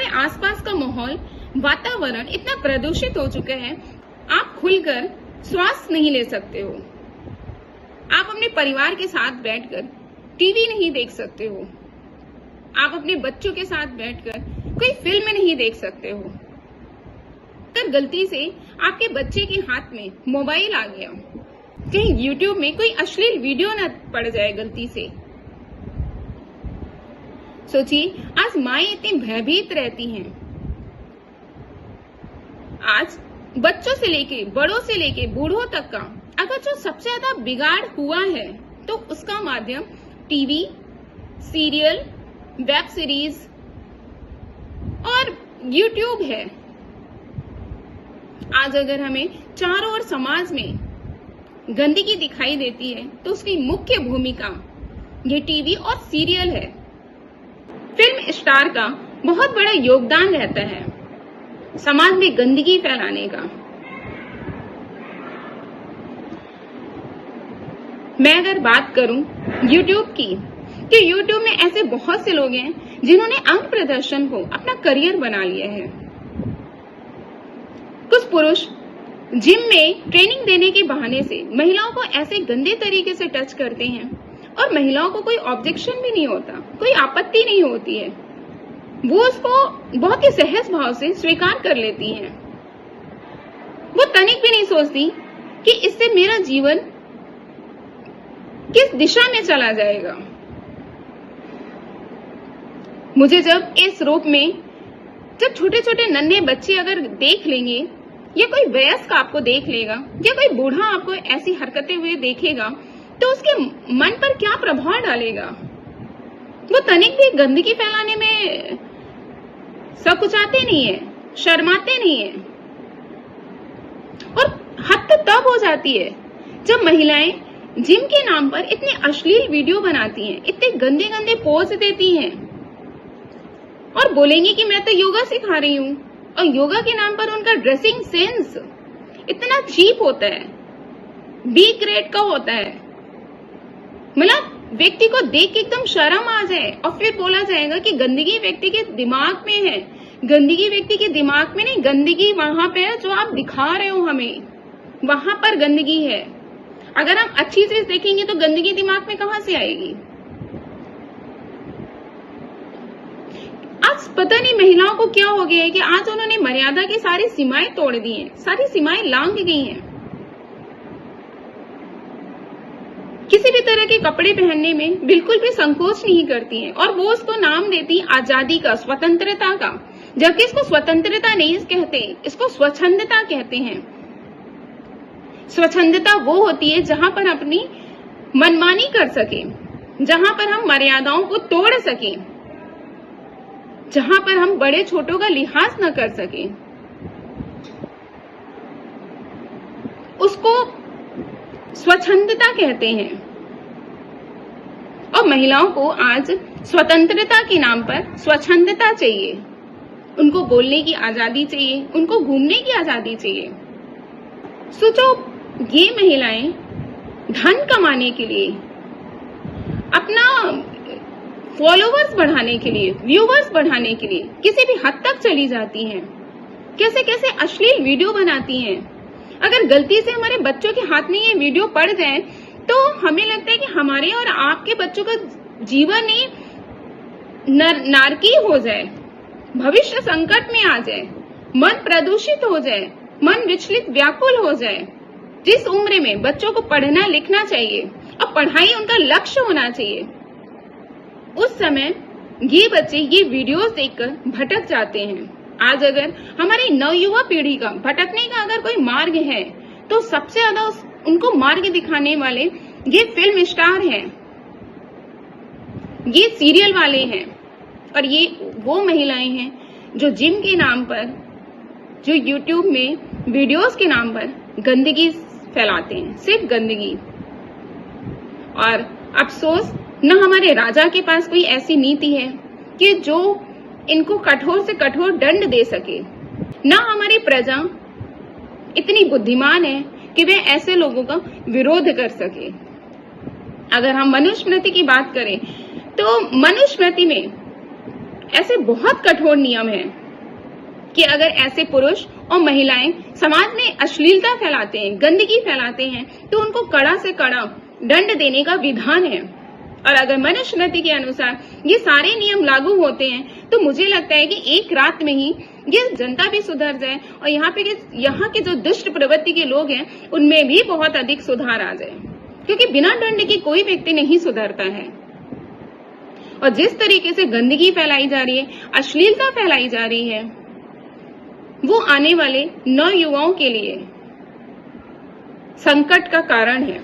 हमारे आसपास का माहौल, वातावरण इतना प्रदूषित हो चुका है, आप खुलकर श्वास नहीं ले सकते हो। आप अपने परिवार के साथ बैठकर टीवी नहीं देख सकते हो। आप अपने बच्चों के साथ बैठकर कोई फिल्म नहीं देख सकते हो। अगर गलती से आपके बच्चे के हाथ में मोबाइल आ गया, कहीं YouTube में कोई अश्लील वीडियो न पड़ जाए गलती से, सोचिए आज माएं इतनी भयभीत रहती हैं। आज बच्चों से लेके बड़ों से लेके बूढ़ों तक का अगर जो सबसे ज्यादा बिगाड़ हुआ है तो उसका माध्यम टीवी, सीरियल, वेब सीरीज और YouTube है। आज अगर हमें चारों ओर समाज में गंदगी दिखाई देती है तो उसकी मुख्य भूमिका ये टीवी और सीरियल है। फिल्म स्टार का बहुत बड़ा योगदान रहता है समाज में गंदगी फैलाने का। मैं अगर बात करूं YouTube की, तो YouTube में ऐसे बहुत से लोग हैं जिन्होंने अंग प्रदर्शन को अपना करियर बना लिया है। कुछ पुरुष जिम में ट्रेनिंग देने के बहाने से महिलाओं को ऐसे गंदे तरीके से टच करते हैं और महिलाओं को कोई ऑब्जेक्शन भी नहीं होता, कोई आपत्ति नहीं होती है। वो उसको बहुत ही सहज भाव से स्वीकार कर लेती हैं। वो तनिक भी नहीं सोचती कि इससे मेरा जीवन किस दिशा में चला जाएगा। मुझे जब इस रूप में जब छोटे छोटे नन्हे बच्चे अगर देख लेंगे या कोई वयस्क आपको देख लेगा या कोई बूढ़ा आपको ऐसी हरकतें हुए देखेगा तो उसके मन पर क्या प्रभाव डालेगा। वो तनिक भी गंदगी फैलाने में सकुचाते नहीं है, शर्माते नहीं है। और हद तब हो जाती है जब महिलाएं जिम के नाम पर इतने अश्लील वीडियो बनाती हैं, इतने गंदे गंदे पोज देती हैं और बोलेंगी कि मैं तो योगा सिखा रही हूँ, और योगा के नाम पर उनका ड्रेसिंग सेंस इतना चीप होता है, बी ग्रेड का होता है। मतलब व्यक्ति को देख के एकदम शर्म आ जाए और फिर बोला जाएगा कि गंदगी व्यक्ति के दिमाग में है। गंदगी व्यक्ति के दिमाग में नहीं, गंदगी वहां पे है जो आप दिखा रहे हो हमें, वहां पर गंदगी है। अगर हम अच्छी चीज देखेंगे तो गंदगी दिमाग में कहां से आएगी। आज पता नहीं महिलाओं को क्या हो गया है कि आज उन्होंने मर्यादा की सारी सीमाएं तोड़ दी हैं, सारी सीमाएं लांघ गई हैं। किसी भी तरह के कपड़े पहनने में बिल्कुल भी संकोच नहीं करती हैं और वो उसको नाम देती आजादी का, स्वतंत्रता का, जबकि इसको स्वतंत्रता नहीं कहते, इसको स्वच्छंदता कहते हैं। स्वच्छंदता वो होती है जहां पर अपनी मनमानी कर सके, जहां पर हम मर्यादाओं को तोड़ सके, जहां पर हम बड़े छोटों का लिहाज न कर सके, उसको स्वच्छंदता कहते हैं। और महिलाओं को आज स्वतंत्रता के नाम पर स्वच्छंदता चाहिए, उनको बोलने की आजादी चाहिए, उनको घूमने की आजादी चाहिए। सोचो ये महिलाएं धन कमाने के लिए, अपना फॉलोवर्स बढ़ाने के लिए, व्यूवर्स बढ़ाने के लिए किसी भी हद तक चली जाती हैं, कैसे कैसे अश्लील वीडियो बनाती हैं। अगर गलती से हमारे बच्चों के हाथ में ये वीडियो पड़ जाए तो हमें लगता है कि हमारे और आपके बच्चों का जीवन ही नारकीय हो जाए, भविष्य संकट में आ जाए, मन प्रदूषित हो जाए, मन विचलित व्याकुल हो जाए। जिस उम्र में बच्चों को पढ़ना लिखना चाहिए और पढ़ाई उनका लक्ष्य होना चाहिए, उस समय ये बच्चे ये वीडियोस देखकर भटक जाते हैं। आज अगर हमारी नवयुवा पीढ़ी का भटकने का अगर कोई मार्ग है तो सबसे ज्यादा उनको मार्ग दिखाने वाले ये फिल्म स्टार हैं, ये सीरियल वाले हैं और ये वो महिलाएं हैं जो जिम के नाम पर, जो YouTube में वीडियोस के नाम पर गंदगी फैलाते हैं, सिर्फ गंदगी। और अफसोस न हमारे राजा के पास कोई ऐसी नीति है कि जो इनको कठोर से कठोर दंड दे सके, न हमारी प्रजा इतनी बुद्धिमान है कि वे ऐसे लोगों का विरोध कर सके। अगर हम मनुस्मृति की बात करें तो मनुस्मृति में ऐसे बहुत कठोर नियम हैं कि अगर ऐसे पुरुष और महिलाएं समाज में अश्लीलता फैलाते हैं, गंदगी फैलाते हैं, तो उनको कड़ा से कड़ा दंड देने का विधान है। और अगर मनुस्मृति के अनुसार ये सारे नियम लागू होते हैं तो मुझे लगता है कि एक रात में ही ये जनता भी सुधर जाए और यहाँ के जो दुष्ट प्रवृत्ति के लोग हैं उनमें भी बहुत अधिक सुधार आ जाए, क्योंकि बिना दंड के कोई व्यक्ति नहीं सुधरता है। और जिस तरीके से गंदगी फैलाई जा रही है, अश्लीलता फैलाई जा रही है, वो आने वाले नवयुवाओं के लिए संकट का कारण है।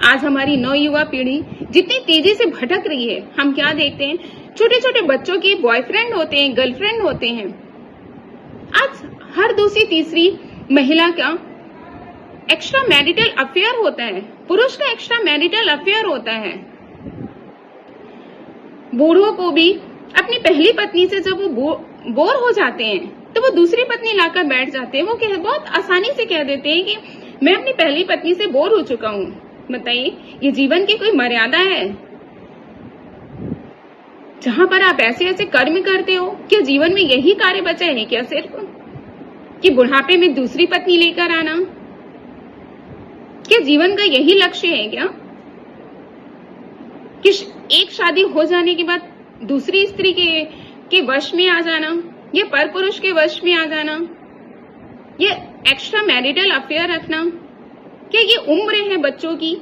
आज हमारी नवयुवा पीढ़ी जितनी तेजी से भटक रही है, हम क्या देखते हैं, छोटे छोटे बच्चों के बॉयफ्रेंड होते हैं, गर्लफ्रेंड होते हैं। आज हर दूसरी तीसरी महिला का एक्स्ट्रा मैरिटल अफेयर होता है, पुरुष का एक्स्ट्रा मैरिटल अफेयर होता है। बूढ़ों को भी अपनी पहली पत्नी से जब वो बोर हो जाते हैं तो वो दूसरी पत्नी लाकर बैठ जाते हैं। वो बहुत आसानी से कह देते हैं कि मैं अपनी पहली पत्नी से बोर हो चुका हूं। बताइए, ये जीवन की कोई मर्यादा है जहां पर आप ऐसे ऐसे कर्म करते हो? क्या जीवन में यही कार्य बचा है क्या, सिर्फ कि बुढ़ापे में दूसरी पत्नी लेकर आना? क्या जीवन का यही लक्ष्य है क्या कि एक शादी हो जाने के बाद दूसरी स्त्री के वश में आ जाना, या पर पुरुष के वश में आ जाना, या एक्स्ट्रा मैरिटल अफेयर रखना? क्या ये उम्र है बच्चों की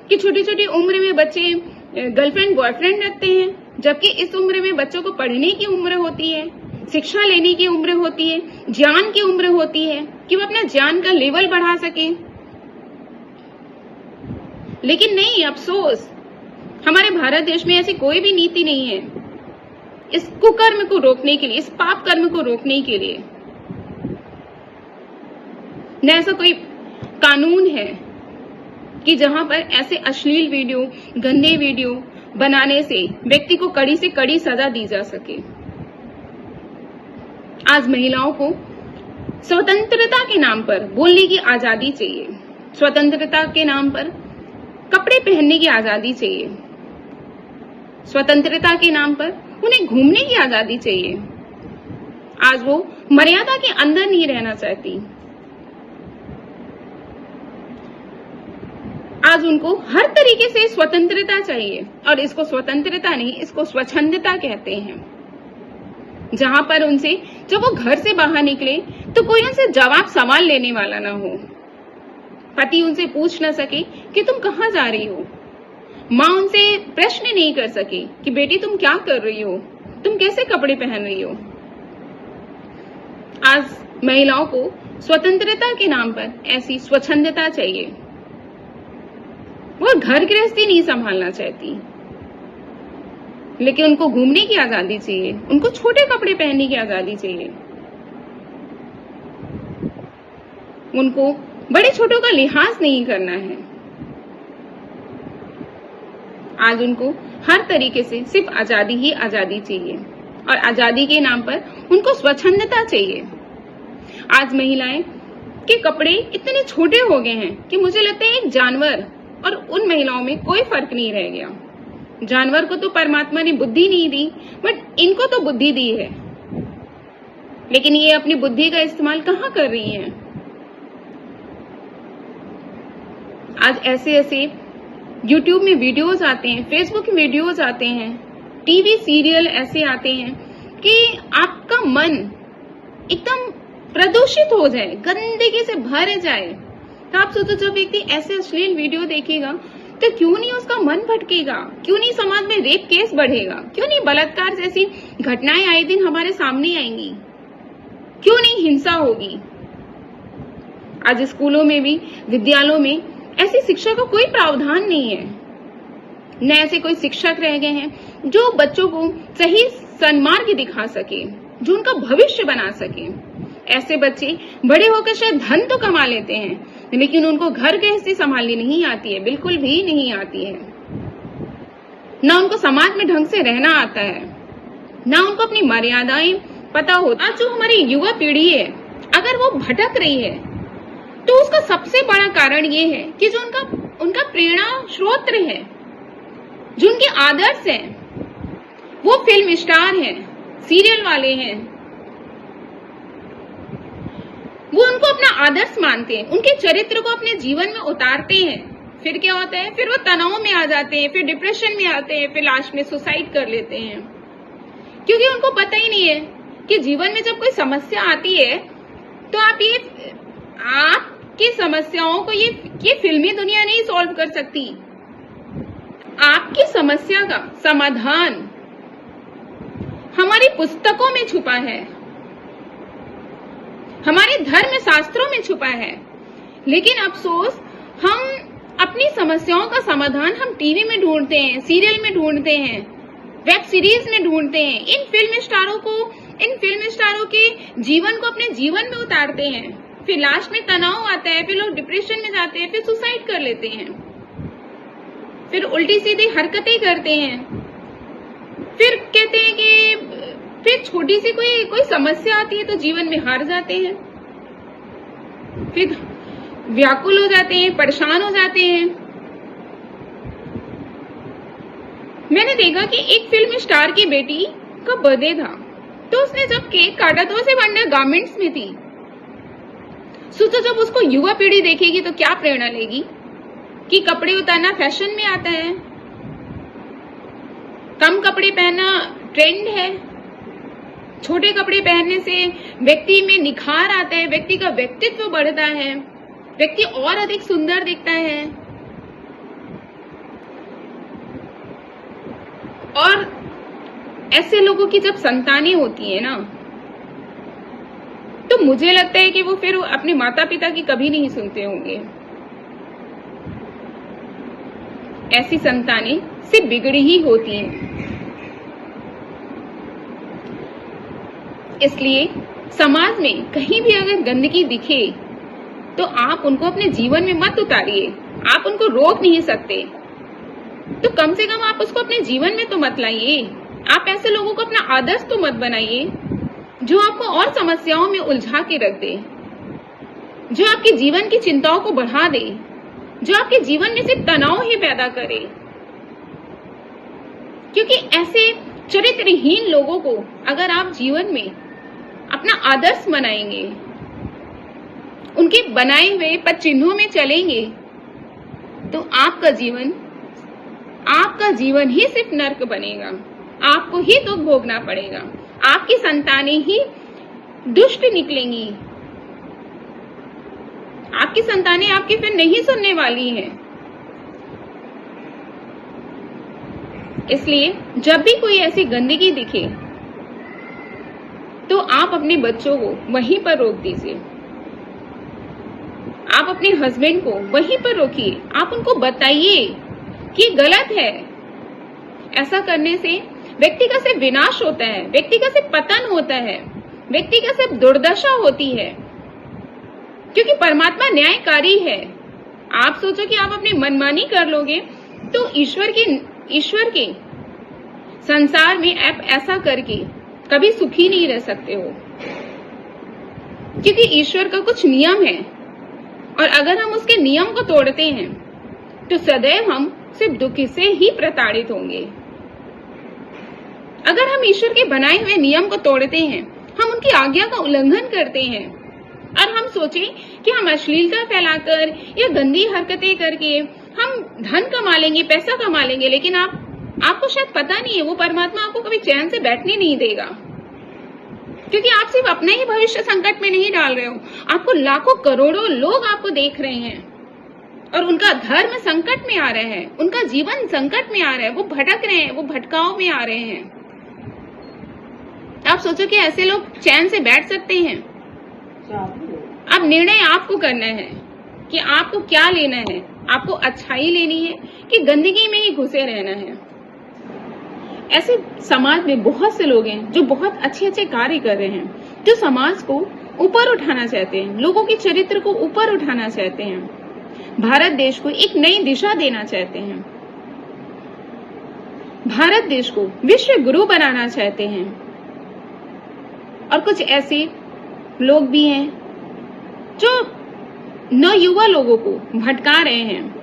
कि छोटी छोटी उम्र में बच्चे गर्लफ्रेंड बॉयफ्रेंड रखते हैं, जबकि इस उम्र में बच्चों को पढ़ने की उम्र होती है, शिक्षा लेने की उम्र होती है, ज्ञान की उम्र होती है कि वो अपना ज्ञान का लेवल बढ़ा सके। लेकिन नहीं, अफसोस हमारे भारत देश में ऐसी कोई भी नीति नहीं है इस कुकर्म को रोकने के लिए, इस पाप कर्म को रोकने के लिए। न ऐसा कोई कानून है कि जहां पर ऐसे अश्लील वीडियो, गंदे वीडियो बनाने से व्यक्ति को कड़ी से कड़ी सजा दी जा सके। आज महिलाओं को स्वतंत्रता के नाम पर बोलने की आजादी चाहिए, स्वतंत्रता के नाम पर कपड़े पहनने की आजादी चाहिए, स्वतंत्रता के नाम पर उन्हें घूमने की आजादी चाहिए। आज वो मर्यादा के अंदर नहीं रहना चाहती। आज उनको हर तरीके से स्वतंत्रता चाहिए, और इसको स्वतंत्रता नहीं, इसको स्वच्छंदता कहते हैं। जहां पर उनसे जब वो घर से बाहर निकले तो कोई उनसे जवाब सवाल लेने वाला ना हो, पति उनसे पूछ न सके कि तुम कहां जा रही हो, माँ उनसे प्रश्न नहीं कर सके कि बेटी तुम क्या कर रही हो, तुम कैसे कपड़े पहन रही हो। आज महिलाओं को स्वतंत्रता के नाम पर ऐसी स्वच्छंदता चाहिए। वो घर गृहस्थी नहीं संभालना चाहती, लेकिन उनको घूमने की आजादी चाहिए, उनको छोटे कपड़े पहनने की आजादी चाहिए, उनको बड़े छोटों का लिहाज नहीं करना है। आज उनको हर तरीके से सिर्फ आजादी ही आजादी चाहिए, और आजादी के नाम पर उनको स्वच्छंदता चाहिए। आज महिलाएं के कपड़े इतने छोटे हो गए हैं कि मुझे लगता है एक जानवर और उन महिलाओं में कोई फर्क नहीं रह गया। जानवर को तो परमात्मा ने बुद्धि नहीं दी, बट इनको तो बुद्धि दी है, लेकिन ये अपनी बुद्धि का इस्तेमाल कहाँ कर रही हैं? आज ऐसे ऐसे YouTube में वीडियोस आते हैं, Facebook में वीडियोस आते हैं, टीवी सीरियल ऐसे आते हैं कि आपका मन एकदम प्रदूषित हो जाए, गंदगी से भर जाए। तो आप सोचो, जो व्यक्ति ऐसे अश्लील वीडियो देखेगा तो क्यों नहीं उसका मन भटकेगा, क्यों नहीं समाज में रेप केस बढ़ेगा, क्यों नहीं बलात्कार जैसी घटनाएं आए दिन हमारे सामने आएंगी, क्यों नहीं हिंसा होगी। आज स्कूलों में भी, विद्यालयों में ऐसी शिक्षा का कोई प्रावधान नहीं है। न ऐसे कोई शिक्षक रह गए हैं जो बच्चों को सही सन्मार्ग दिखा सके, जो उनका भविष्य बना सके। ऐसे बच्चे बड़े होकर शायद धन तो कमा लेते हैं, लेकिन उनको घर गृहस्थी संभालनी नहीं आती है, बिल्कुल भी नहीं आती है। ना उनको समाज में ढंग से रहना आता है, ना उनको अपनी मर्यादाएं पता होता। आज जो हमारी युवा पीढ़ी है, अगर वो भटक रही है तो उसका सबसे बड़ा कारण ये है कि जो उनका प्रेरणा स्रोत है, जो उनके आदर्श हैं, वो फिल्म स्टार हैं, सीरियल वाले हैं, वो उनको अपना आदर्श मानते हैं, उनके चरित्र को अपने जीवन में उतारते हैं। फिर क्या होता है, फिर वो तनाव में आ जाते हैं, फिर डिप्रेशन में आते हैं, फिर लास्ट में सुसाइड कर लेते हैं, क्योंकि उनको पता ही नहीं है कि जीवन में जब कोई समस्या आती है तो आपकी समस्याओं को ये फिल्मी दुनिया नहीं सॉल्व कर सकती। आपकी समस्या का समाधान हमारी पुस्तकों में छुपा है, हमारे धर्म शास्त्रों में छुपा है। लेकिन अफसोस, हम अपनी समस्याओं का समाधान हम टीवी में ढूंढते हैं, सीरियल में ढूंढते हैं, वेब सीरीज में ढूंढते हैं। इन फिल्म स्टारों के जीवन को अपने जीवन में उतारते हैं, फिर लास्ट में तनाव आता है, फिर लोग डिप्रेशन में जाते हैं, फिर सुसाइड कर लेते हैं, फिर उल्टी सीधी हरकतें करते हैं, फिर कहते हैं कि फिर छोटी सी कोई समस्या आती है तो जीवन में हार जाते हैं, फिर व्याकुल हो जाते हैं, परेशान हो जाते हैं। मैंने देखा कि एक फिल्म स्टार की बेटी का बर्थडे था, तो उसने जब केक काटा तो उसे अंडर गारमेंट्स में थी। सोचो, जब उसको युवा पीढ़ी देखेगी तो क्या प्रेरणा लेगी कि कपड़े उतारना फैशन में आता है, कम कपड़े पहनना ट्रेंड है, छोटे कपड़े पहनने से व्यक्ति में निखार आता है, व्यक्ति का व्यक्तित्व बढ़ता है, व्यक्ति और अधिक सुंदर दिखता है। और ऐसे लोगों की जब संतानें होती है ना, तो मुझे लगता है कि वो फिर अपने माता पिता की कभी नहीं सुनते होंगे। ऐसी संतानें सिर्फ बिगड़ी ही होती हैं। इसलिए समाज में कहीं भी अगर गंदगी दिखे तो आप उनको अपने जीवन में मत उतारिए। आप उनको रोक नहीं सकते, तो कम से कम आप उसको अपने जीवन में तो मत लाइए। आप ऐसे लोगों को अपना आदर्श तो मत बनाइए जो आपको और समस्याओं में उलझा के रख दे, जो आपके जीवन की चिंताओं को बढ़ा दे, जो आपके जीवन में सिर्फ तनाव ही पैदा करे। क्योंकि ऐसे चरित्रहीन लोगों को अगर आप जीवन में अपना आदर्श बनाएंगे, उनके बनाए हुए पद चिन्हों में चलेंगे, तो आपका जीवन ही सिर्फ नर्क बनेगा। आपको ही दुख भोगना पड़ेगा, आपकी संतानें ही दुष्ट निकलेंगी, आपकी संतानें आपकी फिर नहीं सुनने वाली हैं। इसलिए जब भी कोई ऐसी गंदगी दिखे तो आप अपने बच्चों को वहीं पर रोक दीजिए, आप अपने हस्बैंड को वहीं पर रोकिए, आप उनको बताइए कि गलत है। ऐसा करने से व्यक्ति का सिर्फ विनाश होता है, व्यक्ति का सिर्फ पतन होता है, व्यक्ति का सिर्फ दुर्दशा होती है, क्योंकि परमात्मा न्यायकारी है। आप सोचो कि आप अपनी मनमानी कर लोगे तो ईश्वर के संसार में आप ऐसा करके कभी सुखी नहीं रह सकते हो, क्योंकि ईश्वर का कुछ नियम है, और अगर हम उसके नियम को तोड़ते हैं तो सदैव हम सिर्फ दुख से ही प्रताड़ित होंगे। अगर हम ईश्वर के बनाए हुए नियम को तोड़ते हैं, हम उनकी आज्ञा का उल्लंघन करते हैं, और हम सोचें कि हम अश्लीलता फैलाकर या गंदी हरकतें करके हम धन कमा लेंगे, पैसा कमा लेंगे, लेकिन आपको शायद पता नहीं है वो परमात्मा आपको कभी चैन से बैठने नहीं देगा, क्योंकि आप सिर्फ अपने ही भविष्य संकट में नहीं डाल रहे हो, आपको लाखों करोड़ों लोग आपको देख रहे हैं और उनका धर्म संकट में आ रहा है, उनका जीवन संकट में आ रहा है, वो भटक रहे हैं, वो भटकाव में आ रहे हैं। आप सोचो कि ऐसे लोग चैन से बैठ सकते हैं? अब निर्णय आपको करना है कि आपको क्या लेना है, आपको अच्छाई लेनी है कि गंदगी में ही घुसे रहना है। ऐसे समाज में बहुत से लोग हैं जो बहुत अच्छे अच्छे कार्य कर रहे हैं, जो समाज को ऊपर उठाना चाहते हैं, लोगों के चरित्र को ऊपर उठाना चाहते हैं, भारत देश को एक नई दिशा देना चाहते हैं, भारत देश को विश्व गुरु बनाना चाहते हैं। और कुछ ऐसे लोग भी हैं जो नवयुवा लोगों को भटका रहे हैं,